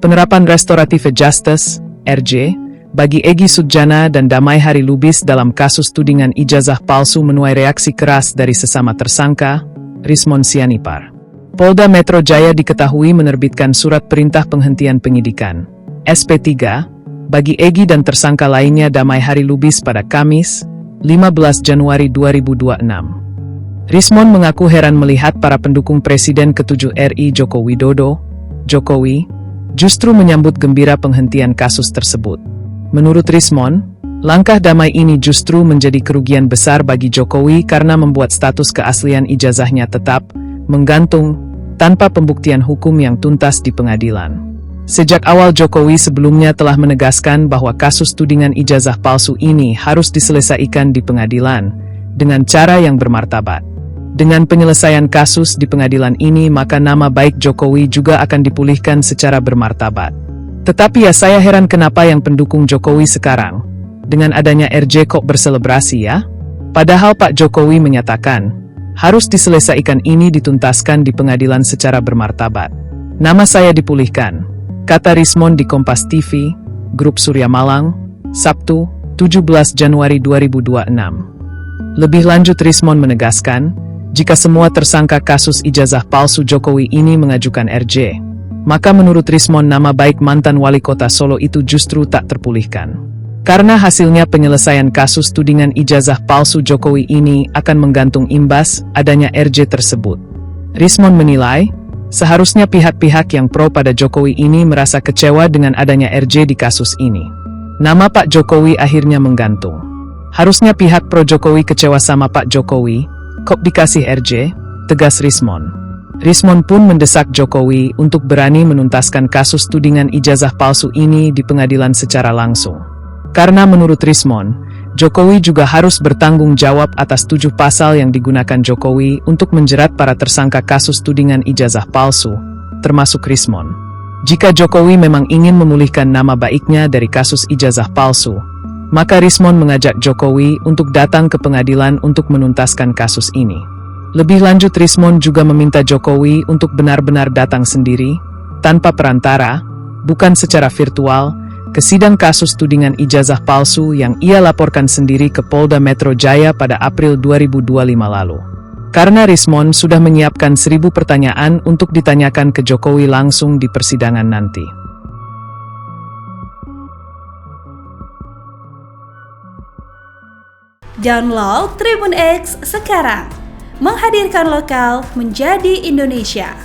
Penerapan Restoratif Justice, RJ, bagi Egy Sujana dan Damai Hari Lubis dalam kasus tudingan ijazah palsu menuai reaksi keras dari sesama tersangka, Rismon Sianipar. Polda Metro Jaya diketahui menerbitkan surat perintah penghentian penyidikan, SP3, bagi Egy dan tersangka lainnya Damai Hari Lubis pada Kamis, 15 Januari 2026. Rismon mengaku heran melihat para pendukung Presiden ke-7 RI Joko Widodo, Jokowi, justru menyambut gembira penghentian kasus tersebut. Menurut Rismon, langkah damai ini justru menjadi kerugian besar bagi Jokowi karena membuat status keaslian ijazahnya tetap menggantung tanpa pembuktian hukum yang tuntas di pengadilan. Sejak awal Jokowi sebelumnya telah menegaskan bahwa kasus tudingan ijazah palsu ini harus diselesaikan di pengadilan dengan cara yang bermartabat. Dengan penyelesaian kasus di pengadilan ini maka nama baik Jokowi juga akan dipulihkan secara bermartabat. Tetapi ya saya heran kenapa yang pendukung Jokowi sekarang, dengan adanya RJ kok berselebrasi ya? Padahal Pak Jokowi menyatakan, harus diselesaikan ini dituntaskan di pengadilan secara bermartabat. Nama saya dipulihkan, kata Rismon di Kompas TV, Grup Surya Malang, Sabtu, 17 Januari 2026. Lebih lanjut Rismon menegaskan, jika semua tersangka kasus ijazah palsu Jokowi ini mengajukan RJ, maka menurut Rismon nama baik mantan wali kota Solo itu justru tak terpulihkan. Karena hasilnya penyelesaian kasus tudingan ijazah palsu Jokowi ini akan menggantung imbas adanya RJ tersebut. Rismon menilai, seharusnya pihak-pihak yang pro pada Jokowi ini merasa kecewa dengan adanya RJ di kasus ini. Nama Pak Jokowi akhirnya menggantung. Harusnya pihak pro Jokowi kecewa sama Pak Jokowi, kok dikasih RJ, tegas Rismon. Rismon pun mendesak Jokowi untuk berani menuntaskan kasus tudingan ijazah palsu ini di pengadilan secara langsung. Karena menurut Rismon, Jokowi juga harus bertanggung jawab atas 7 pasal yang digunakan Jokowi untuk menjerat para tersangka kasus tudingan ijazah palsu, termasuk Rismon. Jika Jokowi memang ingin memulihkan nama baiknya dari kasus ijazah palsu, maka Rismon mengajak Jokowi untuk datang ke pengadilan untuk menuntaskan kasus ini. Lebih lanjut Rismon juga meminta Jokowi untuk benar-benar datang sendiri, tanpa perantara, bukan secara virtual, ke sidang kasus tudingan ijazah palsu yang ia laporkan sendiri ke Polda Metro Jaya pada April 2025 lalu. Karena Rismon sudah menyiapkan 1000 pertanyaan untuk ditanyakan ke Jokowi langsung di persidangan nanti. Download Tribun X sekarang. Menghadirkan lokal menjadi Indonesia.